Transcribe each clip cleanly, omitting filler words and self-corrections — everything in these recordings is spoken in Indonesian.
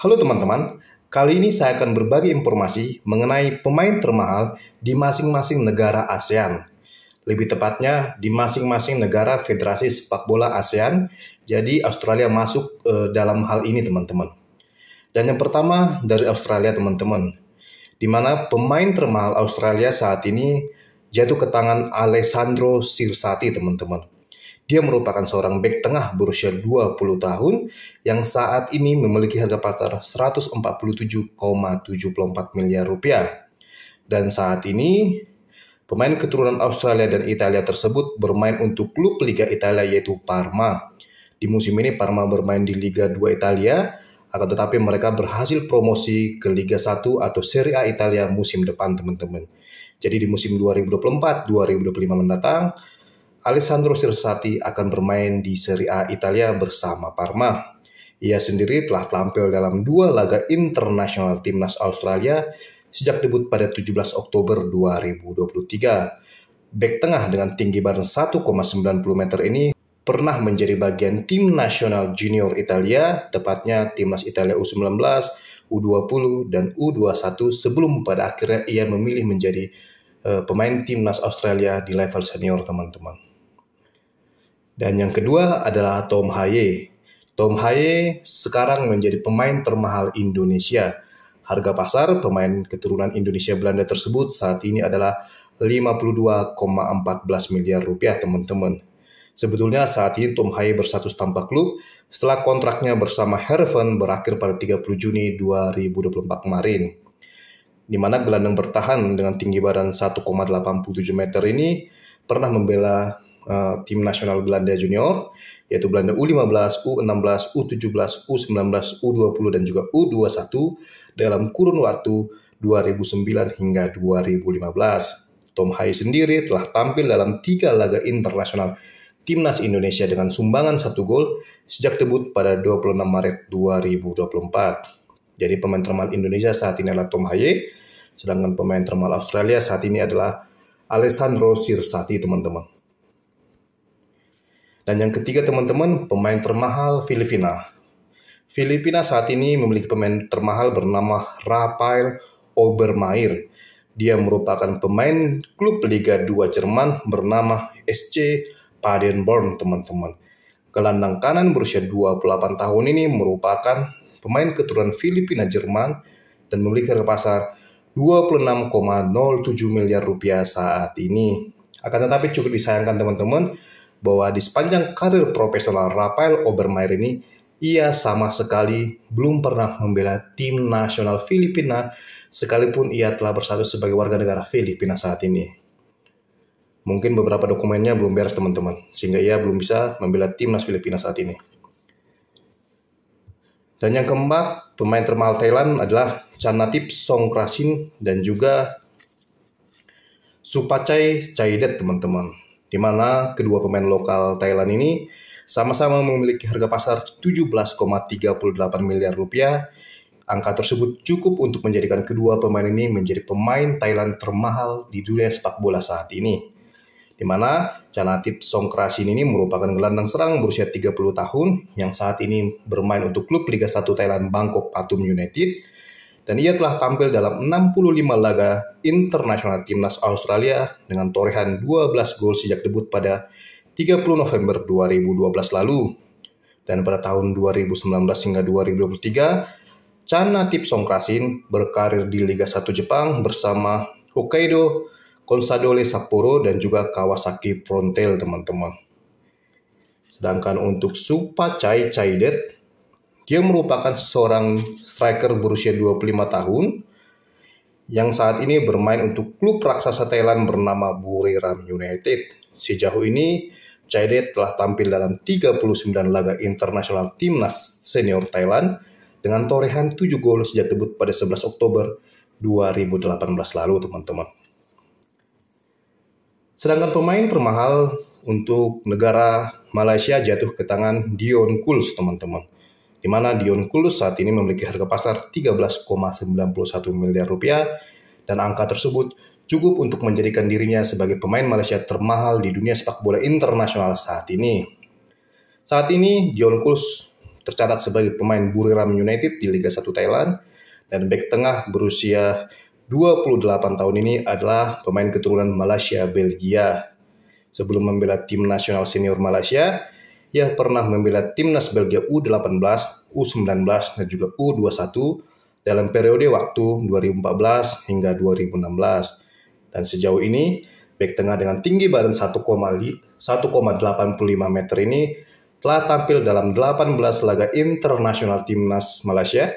Halo teman-teman, kali ini saya akan berbagi informasi mengenai pemain termahal di masing-masing negara ASEAN. Lebih tepatnya di masing-masing negara Federasi Sepak Bola ASEAN, jadi Australia masuk dalam hal ini teman-teman. Dan yang pertama dari Australia teman-teman, di mana pemain termahal Australia saat ini jatuh ke tangan Alessandro Cirsati teman-teman. Dia merupakan seorang bek tengah berusia 20 tahun yang saat ini memiliki harga pasar 147,74 miliar rupiah. Dan saat ini pemain keturunan Australia dan Italia tersebut bermain untuk klub Liga Italia yaitu Parma. Di musim ini Parma bermain di Liga 2 Italia, akan tetapi mereka berhasil promosi ke Liga 1 atau Serie A Italia musim depan teman-teman. Jadi di musim 2024-2025 mendatang, Alessandro Cirsati akan bermain di Serie A Italia bersama Parma. Ia sendiri telah tampil dalam 2 laga internasional timnas Australia sejak debut pada 17 Oktober 2023. Bek tengah dengan tinggi badan 1,90 meter ini pernah menjadi bagian tim nasional junior Italia, tepatnya timnas Italia U19, U20, dan U21 sebelum pada akhirnya ia memilih menjadi pemain timnas Australia di level senior teman-teman. Dan yang kedua adalah Tom Haye. Tom Haye sekarang menjadi pemain termahal Indonesia. Harga pasar pemain keturunan Indonesia Belanda tersebut saat ini adalah 52,14 miliar rupiah teman-teman. Sebetulnya saat ini Tom Haye berstatus tanpa klub setelah kontraknya bersama Heerenveen berakhir pada 30 Juni 2024 kemarin. Di mana gelandang bertahan dengan tinggi badan 1,87 meter ini pernah membela tim nasional Belanda junior, yaitu Belanda U15, U16, U17, U19, U20, dan juga U21 dalam kurun waktu 2009 hingga 2015. Tom Haye sendiri telah tampil dalam 3 laga internasional timnas Indonesia dengan sumbangan 1 gol sejak debut pada 26 Maret 2024. Jadi pemain termahal Indonesia saat ini adalah Tom Haye, sedangkan pemain termahal Australia saat ini adalah Alessandro Cirsati teman-teman. Dan yang ketiga teman-teman, pemain termahal Filipina. Filipina saat ini memiliki pemain termahal bernama Rafael Obermaier. Dia merupakan pemain klub Liga 2 Jerman bernama SC Paderborn teman-teman. Gelandang kanan berusia 28 tahun ini merupakan pemain keturunan Filipina Jerman dan memiliki harga pasar 26,07 miliar rupiah saat ini. Akan tetapi cukup disayangkan teman-teman, bahwa di sepanjang karir profesional Rafael Obermaier ini, ia sama sekali belum pernah membela tim nasional Filipina, sekalipun ia telah berstatus sebagai warga negara Filipina saat ini. Mungkin beberapa dokumennya belum beres teman-teman, sehingga ia belum bisa membela timnas Filipina saat ini. Dan yang keempat, pemain termahal Thailand adalah Chanatip Songkrasin dan juga Supachai Chaidet teman-teman. Di mana kedua pemain lokal Thailand ini sama-sama memiliki harga pasar 17,38 miliar rupiah. Angka tersebut cukup untuk menjadikan kedua pemain ini menjadi pemain Thailand termahal di dunia sepak bola saat ini. Di mana Chanatip Songkrasin ini merupakan gelandang serang berusia 30 tahun yang saat ini bermain untuk klub Liga 1 Thailand Bangkok Pathum United. Dan ia telah tampil dalam 65 laga internasional timnas Australia dengan torehan 12 gol sejak debut pada 30 November 2012 lalu. Dan pada tahun 2019 hingga 2023, Chanatip Songkrasin berkarir di Liga 1 Jepang bersama Hokkaido Consadole Sapporo dan juga Kawasaki Frontale teman-teman. Sedangkan untuk Supachai Chaidet, dia merupakan seorang striker berusia 25 tahun yang saat ini bermain untuk klub raksasa Thailand bernama Buriram United. Sejauh ini, Chaidet telah tampil dalam 39 laga internasional timnas senior Thailand dengan torehan 7 gol sejak debut pada 11 Oktober 2018 lalu, teman-teman. Sedangkan pemain termahal untuk negara Malaysia jatuh ke tangan Dion Kuls, teman-teman. Di mana Dion Kuls saat ini memiliki harga pasar 13,91 miliar rupiah dan angka tersebut cukup untuk menjadikan dirinya sebagai pemain Malaysia termahal di dunia sepak bola internasional saat ini. Saat ini Dion Kuls tercatat sebagai pemain Buriram United di Liga 1 Thailand. Dan bek tengah berusia 28 tahun ini adalah pemain keturunan Malaysia Belgia. Sebelum membela tim nasional senior Malaysia, ia pernah membela timnas Belgia U18, U19, dan juga U21 dalam periode waktu 2014 hingga 2016. Dan sejauh ini, bek tengah dengan tinggi badan 1,85 meter ini telah tampil dalam 18 laga internasional timnas Malaysia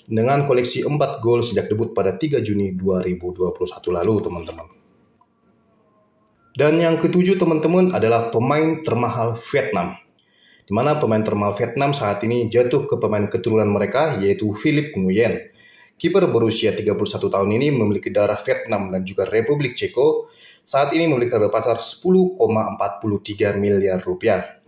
dengan koleksi 4 gol sejak debut pada 3 Juni 2021 lalu, teman-teman. Dan yang ketujuh, teman-teman, adalah pemain termahal Vietnam. Di mana pemain termahal Vietnam saat ini jatuh ke pemain keturunan mereka, yaitu Philip Nguyen. Kiper berusia 31 tahun ini memiliki darah Vietnam dan juga Republik Ceko. Saat ini memiliki harga pasar 10,43 miliar rupiah.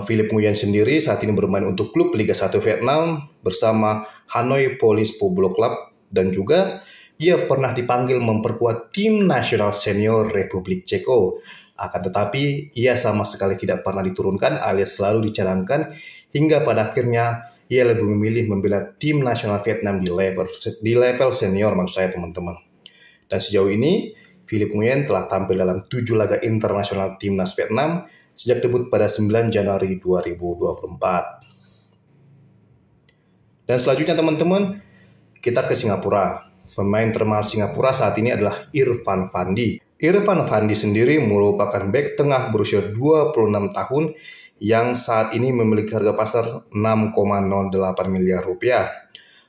Philip Nguyen sendiri saat ini bermain untuk klub Liga 1 Vietnam bersama Hanoi Police Polo Club, dan juga ia pernah dipanggil memperkuat tim nasional senior Republik Ceko. Akan tetapi ia sama sekali tidak pernah diturunkan alias selalu dicadangkan, hingga pada akhirnya ia lebih memilih membela tim nasional Vietnam di level senior, maksud saya, teman-teman. Dan sejauh ini Philip Nguyen telah tampil dalam 7 laga internasional timnas Vietnam sejak debut pada 9 Januari 2024. Dan selanjutnya, teman-teman, kita ke Singapura. Pemain termahal Singapura saat ini adalah Irfan Fandi. Irfan Fandi sendiri merupakan bek tengah berusia 26 tahun yang saat ini memiliki harga pasar 6,08 miliar rupiah.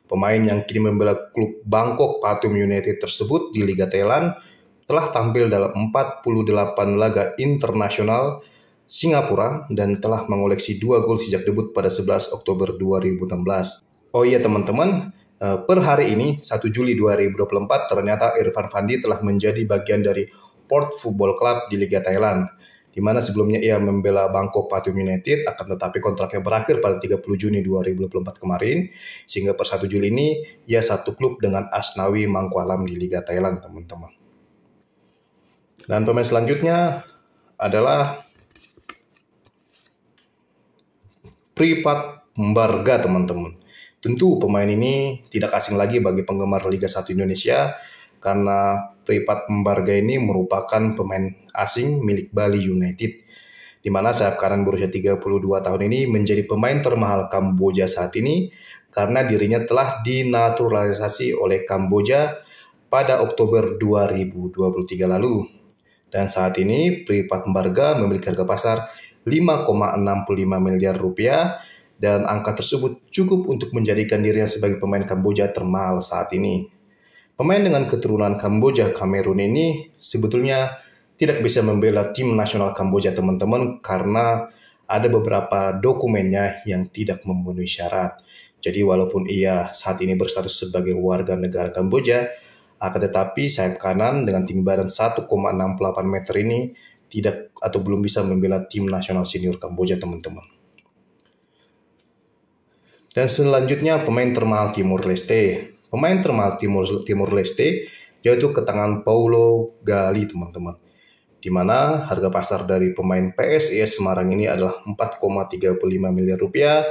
Pemain yang kini membela klub Bangkok Pathum United tersebut di Liga Thailand telah tampil dalam 48 laga internasional Singapura dan telah mengoleksi 2 gol sejak debut pada 11 Oktober 2016. Oh iya, teman-teman, per hari ini 1 Juli 2024 ternyata Irfan Fandi telah menjadi bagian dari Port Football Club di Liga Thailand, di mana sebelumnya ia membela Bangkok Pathum United, akan tetapi kontraknya berakhir pada 30 Juni 2024 kemarin, sehingga per 1 Juli ini ia satu klub dengan Asnawi Mangkualam di Liga Thailand, teman-teman. Dan pemain selanjutnya adalah Pripat Mbarga, teman-teman. Tentu pemain ini tidak asing lagi bagi penggemar Liga 1 Indonesia, karena Pripat Mbarga ini merupakan pemain asing milik Bali United, di mana sayap kanan berusia 32 tahun ini menjadi pemain termahal Kamboja saat ini karena dirinya telah dinaturalisasi oleh Kamboja pada Oktober 2023 lalu. Dan saat ini Pripat Mbarga memiliki harga pasar 5,65 miliar rupiah, dan angka tersebut cukup untuk menjadikan dirinya sebagai pemain Kamboja termahal saat ini. Pemain dengan keturunan Kamboja Kamerun ini sebetulnya tidak bisa membela tim nasional Kamboja, teman-teman, karena ada beberapa dokumennya yang tidak memenuhi syarat. Jadi walaupun ia saat ini berstatus sebagai warga negara Kamboja, akan tetapi sayap kanan dengan tinggi badan 1,68 meter ini tidak atau belum bisa membela tim nasional senior Kamboja, teman-teman. Dan selanjutnya pemain termahal Timur Leste. Pemain termahal Timur Leste yaitu ke tangan Paulo Gali, teman-teman. Di mana harga pasar dari pemain PSIS Semarang ini adalah 4,35 miliar rupiah,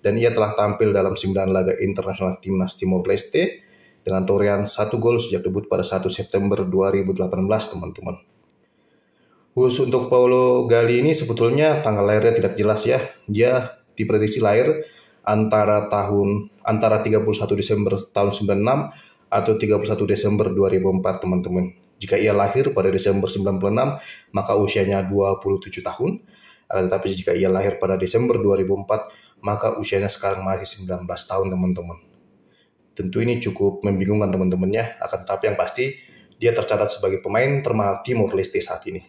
dan ia telah tampil dalam 9 laga internasional timnas Timur Leste dengan torehan 1 gol sejak debut pada 1 September 2018, teman-teman. Khusus untuk Paulo Gali ini sebetulnya tanggal lahirnya tidak jelas ya. Dia diprediksi lahir antara 31 Desember tahun 96 atau 31 Desember 2004, teman-teman. Jika ia lahir pada Desember 96, maka usianya 27 tahun. Tetapi jika ia lahir pada Desember 2004, maka usianya sekarang masih 19 tahun, teman-teman. Tentu ini cukup membingungkan, teman-temannya. Akan tetapi yang pasti, dia tercatat sebagai pemain termahal Timur Leste saat ini.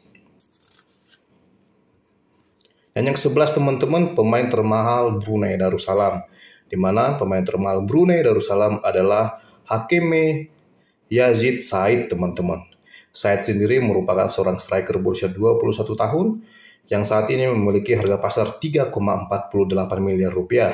Dan yang ke-11, teman-teman, pemain termahal Brunei Darussalam, di mana pemain termahal Brunei Darussalam adalah Hakeme Yazid Said, teman-teman. Said sendiri merupakan seorang striker berusia 21 tahun yang saat ini memiliki harga pasar 3,48 miliar rupiah.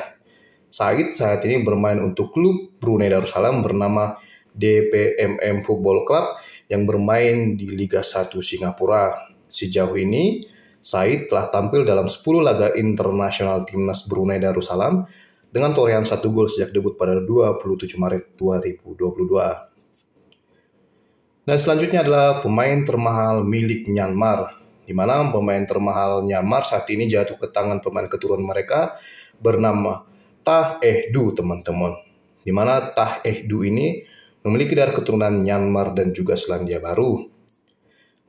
Said saat ini bermain untuk klub Brunei Darussalam bernama DPMM Football Club yang bermain di Liga 1 Singapura. Sejauh ini Said telah tampil dalam 10 laga internasional timnas Brunei Darussalam dengan torehan 1 gol sejak debut pada 27 Maret 2022. Dan selanjutnya adalah pemain termahal milik Myanmar, di mana pemain termahal Myanmar saat ini jatuh ke tangan pemain keturunan mereka bernama Tah Du, teman-teman. Di mana Tah Du ini memiliki darah keturunan Myanmar dan juga Selandia Baru.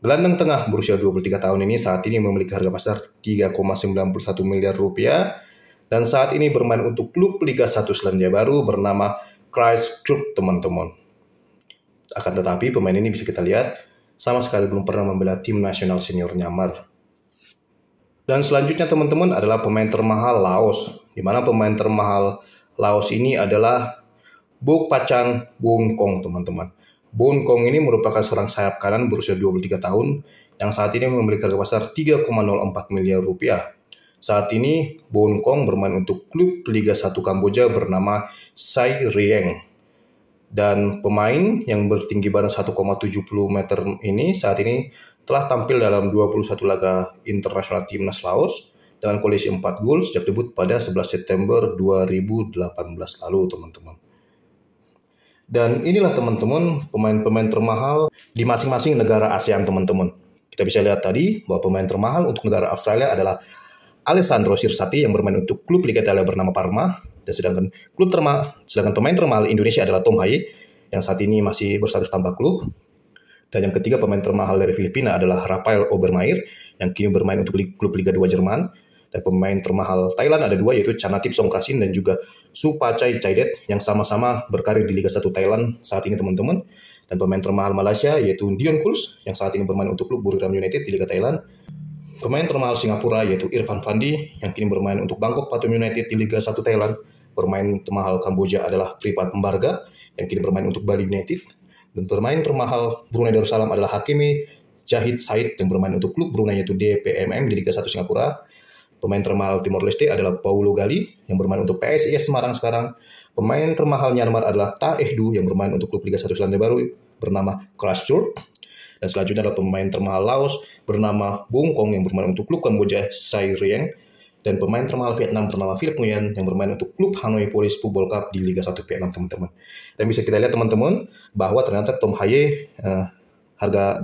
Gelandang tengah berusia 23 tahun ini saat ini memiliki harga pasar 3,91 miliar rupiah dan saat ini bermain untuk klub Liga 1 Selandia Baru bernama Christchurch, teman-teman. Akan tetapi pemain ini bisa kita lihat sama sekali belum pernah membela tim nasional senior Myanmar. Dan selanjutnya teman-teman adalah pemain termahal Laos, di mana pemain termahal Laos ini adalah Bokpachan Bounkong, teman-teman. Bounkong ini merupakan seorang sayap kanan berusia 23 tahun yang saat ini memiliki harga pasar 3,04 miliar rupiah. Saat ini Bounkong bermain untuk klub Liga 1 Kamboja bernama Sai Rieng. Dan pemain yang bertinggi badan 1,70 meter ini saat ini telah tampil dalam 21 laga internasional timnas Laos dengan koleksi 4 gol sejak debut pada 11 September 2018 lalu, teman-teman. Dan inilah teman-teman pemain-pemain termahal di masing-masing negara ASEAN, teman-teman. Kita bisa lihat tadi bahwa pemain termahal untuk negara Australia adalah Alessandro Sirsati yang bermain untuk klub Liga Italia bernama Parma. Dan sedangkan pemain termahal Indonesia adalah Tom Haye yang saat ini masih berstatus tanpa klub. Dan yang ketiga pemain termahal dari Filipina adalah Rafael Obermeier yang kini bermain untuk klub Liga 2 Jerman. Dan pemain termahal Thailand ada 2 yaitu Chanatip Songkrasin dan juga Supachai Chaidet yang sama-sama berkarir di Liga 1 Thailand saat ini, teman-teman. Dan pemain termahal Malaysia yaitu Dion Kuls yang saat ini bermain untuk klub Buriram United di Liga Thailand. Pemain termahal Singapura yaitu Irfan Fandi yang kini bermain untuk Bangkok Pathum United di Liga 1 Thailand. Pemain termahal Kamboja adalah Pripat Mbarga yang kini bermain untuk Bali United. Dan pemain termahal Brunei Darussalam adalah Hakimi Zahid Said yang bermain untuk klub Brunei yaitu DPMM di Liga 1 Singapura. Pemain termahal Timor Leste adalah Paulo Gali yang bermain untuk PSIS Semarang sekarang. Pemain termahal Myanmar adalah Tah Du yang bermain untuk klub Liga 1 Selandia Baru bernama Christchurch. Dan selanjutnya adalah pemain termahal Laos bernama Bounkong yang bermain untuk klub Kamboja Sai Rieng. Dan pemain termahal Vietnam bernama Philip Nguyen yang bermain untuk klub Hanoi Police Football Club di Liga 1 Vietnam, teman-teman. Dan bisa kita lihat, teman-teman, bahwa ternyata Tom Haye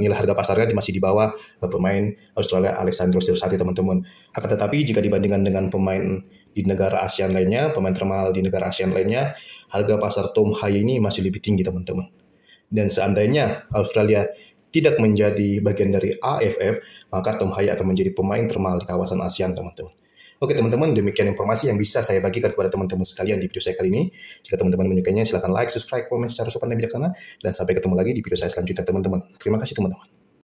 nilai harga pasarnya masih di bawah pemain Australia Alessandro Sirsati, teman-teman. Akan tetapi jika dibandingkan dengan pemain di negara ASEAN lainnya, pemain termahal di negara ASEAN lainnya, harga pasar Tom Haye ini masih lebih tinggi, teman-teman. Dan seandainya Australia tidak menjadi bagian dari AFF, maka Tom Haye akan menjadi pemain termahal di kawasan ASEAN, teman-teman. Oke teman-teman, demikian informasi yang bisa saya bagikan kepada teman-teman sekalian di video saya kali ini. Jika teman-teman menyukainya, silahkan like, subscribe, komen secara sopan dan bijaksana. Dan sampai ketemu lagi di video saya selanjutnya, teman-teman. Terima kasih, teman-teman.